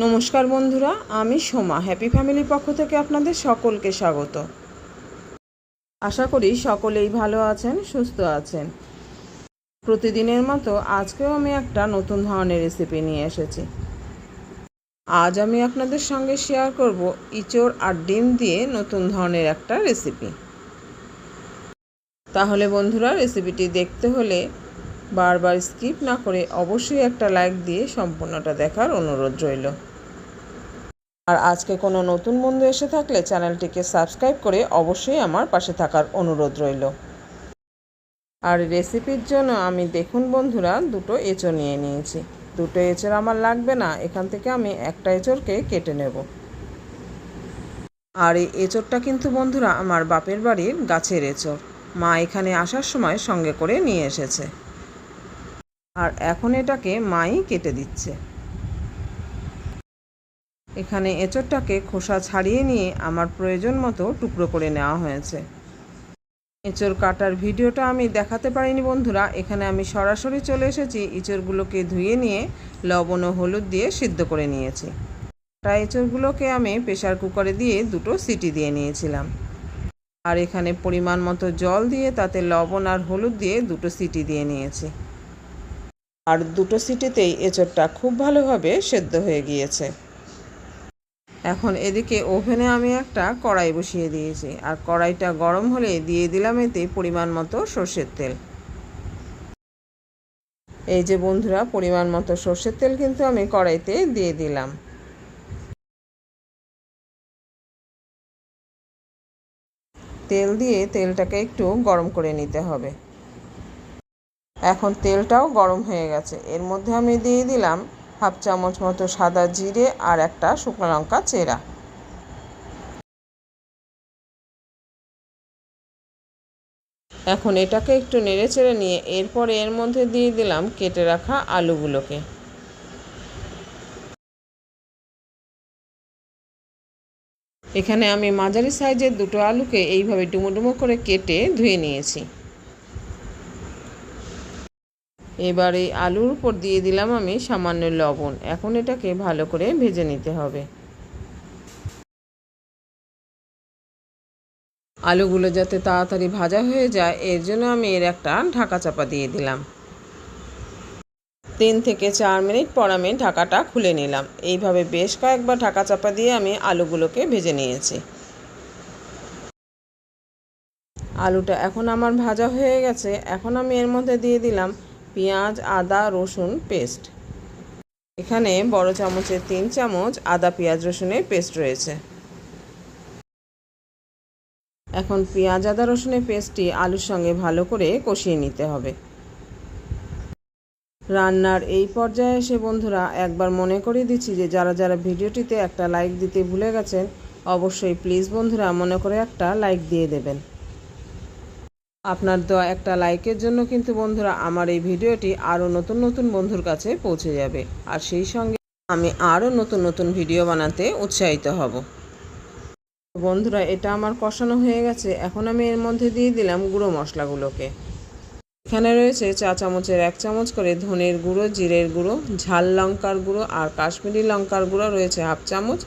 নমস্কার বন্ধুরা, আমি সোমা হ্যাপি ফ্যামিলির পক্ষ থেকে আপনাদের সকলকে স্বাগত। আশা করি সকলেই ভালো আছেন, সুস্থ আছেন। প্রতিদিনের মতো আজকেও আমি একটা নতুন ধরনের রেসিপি নিয়ে এসেছি। আজ আমি আপনাদের সঙ্গে শেয়ার করব ইঁচড় আর ডিম দিয়ে নতুন ধরনের একটা রেসিপি। তাহলে বন্ধুরা, রেসিপিটি দেখতে হলে বারবার স্কিপ না করে অবশ্যই একটা লাইক দিয়ে সম্পূর্ণটা দেখার অনুরোধ রইল। আর আজকে কোনো নতুন বন্ধু এসে থাকলে চ্যানেলটিকে সাবস্ক্রাইব করে অবশ্যই আমার পাশে থাকার অনুরোধ রইল। আর রেসিপির জন্য আমি দেখুন বন্ধুরা দুটো এঁচড় নিয়ে নিয়েছি। দুটো এঁচড় আমার লাগবে না, এখান থেকে আমি একটা এঁচড়কে কেটে নেব। আর এই এঁচড়টা কিন্তু বন্ধুরা আমার বাপের বাড়ির গাছের এঁচড়, মা এখানে আসার সময় সঙ্গে করে নিয়ে এসেছে। আর এখন এটাকে মাই কেটে দিচ্ছে। এখানে এঁচড়টাকে খোসা ছাড়িয়ে নিয়ে আমার প্রয়োজন মতো টুকরো করে নেওয়া হয়েছে। এঁচড় কাটার ভিডিওটা আমি দেখাতে পারিনি বন্ধুরা, এখানে আমি সরাসরি চলে এসেছি এঁচড়গুলোকে ধুয়ে নিয়ে লবণ ও হলুদ দিয়ে সিদ্ধ করে নিয়েছি। কাটা এঁচড়গুলোকে আমি প্রেসার কুকারে দিয়ে দুটো সিটি দিয়ে নিয়েছিলাম। আর এখানে পরিমাণ মতো জল দিয়ে তাতে লবণ আর হলুদ দিয়ে দুটো সিটি দিয়ে নিয়েছি। আর দুটো সিটিতেই এঁচড়টা খুব ভালোভাবে সেদ্ধ হয়ে গিয়েছে। এখন এদিকে ওভেনে আমি একটা কড়াই বসিয়ে দিয়েছি, আর কড়াইটা গরম হলে দিয়ে দিলাম এতে পরিমাণ মতো সর্ষের তেল। এই যে বন্ধুরা, পরিমাণ মতো সর্ষের তেল কিন্তু আমি কড়াইতে দিয়ে দিলাম। তেল দিয়ে তেলটাকে একটু গরম করে নিতে হবে। এখন তেলটাও গরম হয়ে গেছে, এর মধ্যে আমি দিয়ে দিলাম হাফ চামচ মতো সাদা জিরে আর একটা শুকনো লঙ্কা চেরা। এখন এটাকে একটু নেড়ে চেড়ে নিয়ে এরপরে এর মধ্যে দিয়ে দিলাম কেটে রাখা আলুগুলোকে। এখানে আমি মাঝারি সাইজের দুটো আলুকে এইভাবে ডুমো ডুমো করে কেটে ধুয়ে নিয়েছি। এবার এই আলুর উপর দিয়ে দিলাম আমি সামান্য লবণ। এখন এটাকে ভালো করে ভেজে নিতে হবে। আলুগুলো যাতে তাড়াতাড়ি ভাজা হয়ে যায় এর জন্য আমি এর একটা ঢাকা চাপা দিয়ে দিলাম। 3 থেকে 4 মিনিট পর আমি ঢাকাটা খুলে নিলাম। এইভাবে বেশ কয়েকবার ঢাকা চাপা দিয়ে আমি আলুগুলোকে ভেজে নিয়েছি। আলুটা এখন আমার ভাজা হয়ে গেছে। এখন আমি এর মধ্যে দিয়ে দিলাম পেঁয়াজ, আদা, রসুন পেস্ট। এখানে বড় চামচের 3 চামচ আদা পেঁয়াজ রসুনের পেস্ট রয়েছে। এখন পেঁয়াজ আদা রসুনের পেস্টটি আলুর সঙ্গে ভালো করে কষিয়ে নিতে হবে। রান্নার এই পর্যায়ে এসে বন্ধুরা একবার মনে করিয়ে দিচ্ছি যে যারা যারা ভিডিওটিতে একটা লাইক দিতে ভুলে গেছেন অবশ্যই প্লিজ বন্ধুরা মনে করে একটা লাইক দিয়ে দেবেন। আপনার দেওয়া একটা লাইকের জন্য কিন্তু বন্ধুরা আমার এই ভিডিওটি আরও নতুন নতুন বন্ধুর কাছে পৌঁছে যাবে, আর সেই সঙ্গে আমি আরও নতুন নতুন ভিডিও বানাতে উৎসাহিত হব। বন্ধুরা, এটা আমার কষানো হয়ে গেছে। এখন আমি এর মধ্যে দিয়ে দিলাম গুঁড়ো মশলাগুলোকে। এখানে রয়েছে চা চামচের 1 চামচ করে ধনের গুঁড়ো, জিরের গুঁড়ো, ঝাল লঙ্কার গুঁড়ো আর কাশ্মীরি লঙ্কার গুঁড়ো রয়েছে হাফ চামচ,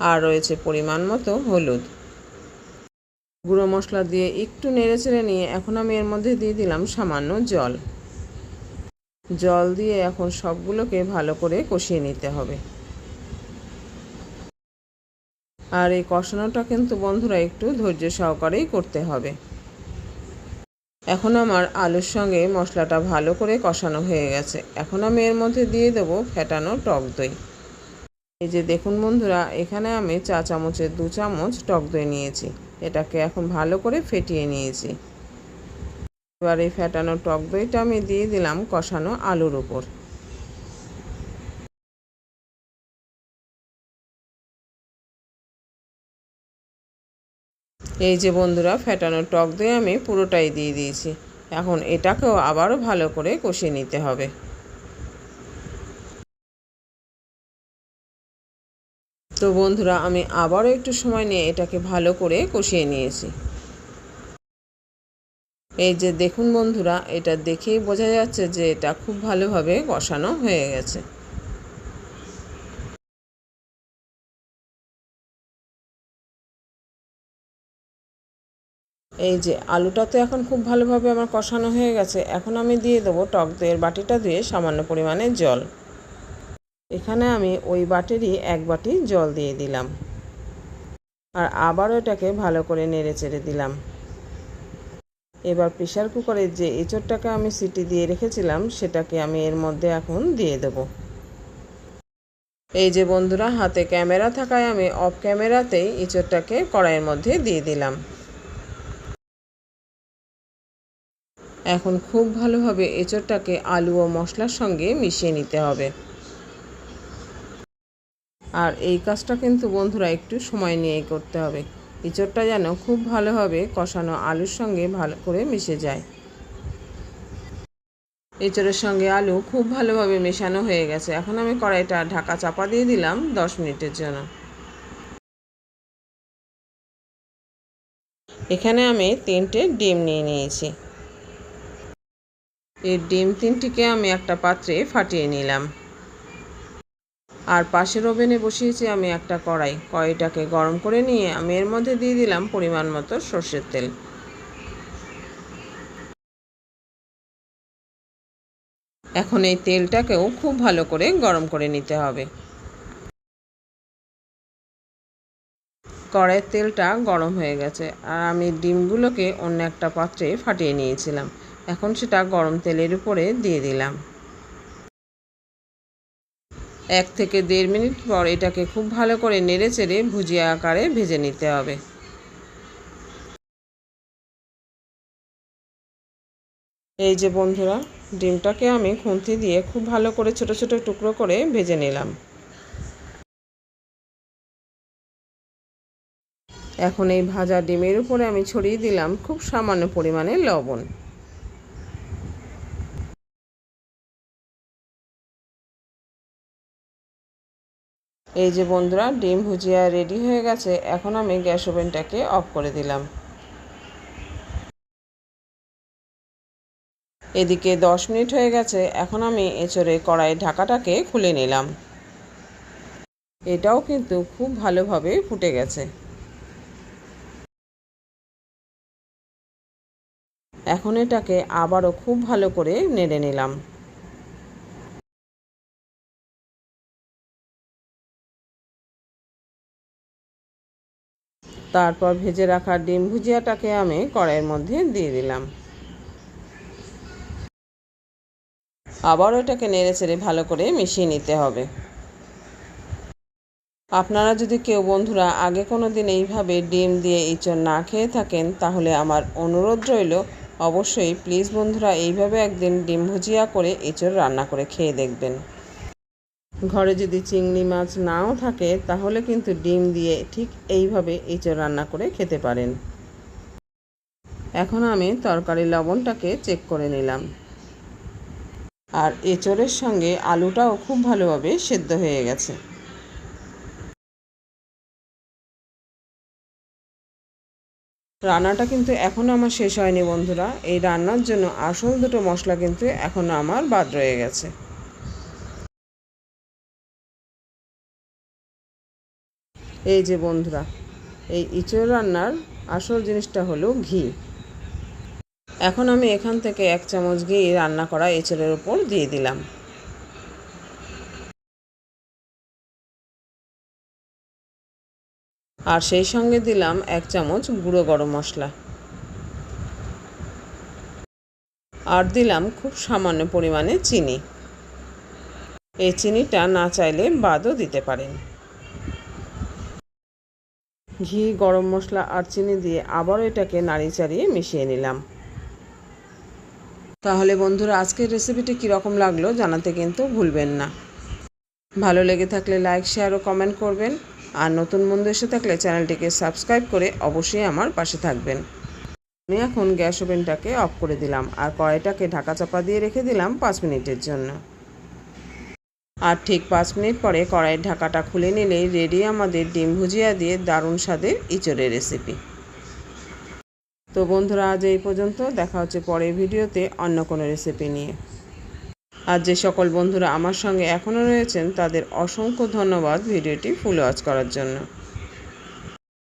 আর রয়েছে পরিমাণ মতো হলুদ। গুঁড়ো মশলা দিয়ে একটু নেড়ে চেড়ে নিয়ে এখন আমি এর মধ্যে দিয়ে দিলাম সামান্য জল। জল দিয়ে এখন সবগুলোকে ভালো করে কষিয়ে নিতে হবে। আর এই কষানোটা কিন্তু বন্ধুরা একটু ধৈর্য সহকারেই করতে হবে। এখন আমার আলুর সঙ্গে মশলাটা ভালো করে কষানো হয়ে গেছে। এখন আমি এর মধ্যে দিয়ে দেব ফেটানো টক দই। এই যে দেখুন বন্ধুরা, এখানে আমি চা চামচের 2 চামচ টক দই নিয়েছি। এটাকে এখন ভালো করে ফেটিয়ে নিয়েছি। এবার এই ফেটানো টক দইটা আমি দিয়ে দিলাম কষানো আলুর উপর। এই যে বন্ধুরা, ফেটানো টক দই আমি পুরোটাই দিয়ে দিয়েছি। এখন এটাকেও আবারও ভালো করে কষিয়ে নিতে হবে। তো বন্ধুরা, আমি আবারও একটু সময় নিয়ে এটাকে ভালো করে কষিয়ে নিয়েছি। এই যে দেখুন বন্ধুরা, এটা দেখেই বোঝা যাচ্ছে যে এটা খুব ভালোভাবে কষানো হয়ে গেছে। এই যে আলুটা তো এখন খুব ভালোভাবে আমার কষানো হয়ে গেছে। এখন আমি দিয়ে দেবো টক দইয়ের বাটিটা ধুয়ে সামান্য পরিমাণে জল। এখানে আমি ওই বাটিরই 1 বাটি জল দিয়ে দিলাম। আর আবারও এটাকে ভালো করে নেড়ে চেড়ে দিলাম। এবার প্রেসার কুকারের যে এঁচোড়টাকে আমি সিটি দিয়ে রেখেছিলাম সেটাকে আমি এর মধ্যে এখন দিয়ে দেব। এই যে বন্ধুরা, হাতে ক্যামেরা থাকায় আমি অফ ক্যামেরাতেই এঁচোড়টাকে কড়াইয়ের মধ্যে দিয়ে দিলাম। এখন খুব ভালোভাবে এঁচোড়টাকে আলু ও মশলার সঙ্গে মিশিয়ে নিতে হবে। আর এই কাজটা কিন্তু বন্ধুরা একটু সময় নিয়েই করতে হবে। এঁচোড়টা যেন খুব ভালোভাবে কষানো আলুর সঙ্গে ভালো করে মিশে যায়। এঁচোড়ের সঙ্গে আলু খুব ভালোভাবে মেশানো হয়ে গেছে। এখন আমি কড়াইটা ঢাকা চাপা দিয়ে দিলাম 10 মিনিটের জন্য। এখানে আমি 3টে ডিম নিয়ে নিয়েছি। এই ডিম 3টিকে আমি একটা পাত্রে ফাটিয়ে নিলাম। আর পাশের ওভেনে বসিয়েছি আমি একটা কড়াইটাকে গরম করে নিয়ে আমি এর মধ্যে দিয়ে দিলাম পরিমাণ মতো সর্ষের তেল। এখন এই তেলটাকেও খুব ভালো করে গরম করে নিতে হবে। কড়াইয়ের তেলটা গরম হয়ে গেছে আর আমি ডিমগুলোকে অন্য একটা পাত্রে ফাটিয়ে নিয়েছিলাম। এখন সেটা গরম তেলের উপরে দিয়ে দিলাম। 1 থেকে 1.5 মিনিট পর এটাকে খুব ভালো করে নেড়ে চেড়ে ভুজিয়া আকারে ভেজে নিতে হবে। এই যে বন্ধুরা, ডিমটাকে আমি খুন্তি দিয়ে খুব ভালো করে ছোট ছোট টুকরো করে ভেজে নিলাম। এখন এই ভাজা ডিমের উপরে আমি ছড়িয়ে দিলাম খুব সামান্য পরিমাণে লবণ। এই যে বন্ধুরা, ডিম ভুজিয়া রেডি হয়ে গেছে। এখন আমি গ্যাস ওভেনটাকে অফ করে দিলাম। এদিকে 10 মিনিট হয়ে গেছে। এখন আমি এঁচোড়ে কড়াইয়ের ঢাকাটাকে খুলে নিলাম। এটাও কিন্তু খুব ভালোভাবে ফুটে গেছে। এখন এটাকে আবারও খুব ভালো করে নেড়ে নিলাম। তারপর ভেজে রাখা ডিম ভুজিয়াটাকে আমি কড়াইয়ের মধ্যে দিয়ে দিলাম। আবার এটাকে নেড়ে চেড়ে ভালো করে মিশিয়ে নিতে হবে। আপনারা যদি কেউ বন্ধুরা আগে কোনো দিন এইভাবে ডিম দিয়ে এঁচোড় না খেয়ে থাকেন, তাহলে আমার অনুরোধ রইল অবশ্যই প্লিজ বন্ধুরা এইভাবে একদিন ডিম ভুজিয়া করে এঁচোড় রান্না করে খেয়ে দেখবেন। ঘরে যদি চিংড়ি মাছ নাও থাকে তাহলে কিন্তু ডিম দিয়ে ঠিক এইভাবে এঁচোড় রান্না করে খেতে পারেন। এখন আমি তরকারি লবণটাকে চেক করে নিলাম। আর এঁচোড়ের সঙ্গে আলুটাও খুব ভালোভাবে সেদ্ধ হয়ে গেছে। রান্নাটা কিন্তু এখনও আমার শেষ হয়নি বন্ধুরা। এই রান্নার জন্য আসল দুটো মশলা কিন্তু এখনও আমার বাদ রয়ে গেছে। এই যে বন্ধুরা, এই এঁচোড় রান্নার আসল জিনিসটা হলো ঘি। এখন আমি এখান থেকে 1 চামচ ঘি রান্না করা এঁচোড়ের উপর দিয়ে দিলাম। আর সেই সঙ্গে দিলাম 1 চামচ গুঁড়ো গরম মশলা। আর দিলাম খুব সামান্য পরিমাণে চিনি। এই চিনিটা না চাইলে বাদও দিতে পারেন। ঘি, গরম মশলা আর চিনি দিয়ে আবার এটাকে নাড়ি চাড়িয়ে মিশিয়ে নিলাম। তাহলে বন্ধুরা, আজকের রেসিপিটি কীরকম লাগলো জানাতে কিন্তু ভুলবেন না। ভালো লেগে থাকলে লাইক, শেয়ার ও কমেন্ট করবেন। আর নতুন বন্ধু এসে থাকলে চ্যানেলটিকে সাবস্ক্রাইব করে অবশ্যই আমার পাশে থাকবেন। আমি এখন গ্যাস ওভেনটাকে অফ করে দিলাম আর কড়াইটাকে ঢাকা চাপা দিয়ে রেখে দিলাম 5 মিনিটের জন্য। আর ঠিক 5 মিনিট পরে কড়াইয়ের ঢাকাটা খুলে নিলেই রেডি আমাদের ডিম ভুজিয়া দিয়ে দারুণ স্বাদের এঁচোড়ের রেসিপি। তো বন্ধুরা, আজ এই পর্যন্ত। দেখা হচ্ছে পরের ভিডিওতে অন্য কোনো রেসিপি নিয়ে। আর যে সকল বন্ধুরা আমার সঙ্গে এখনও রয়েছেন তাদের অসংখ্য ধন্যবাদ ভিডিওটি ফুল ওয়াচ করার জন্য।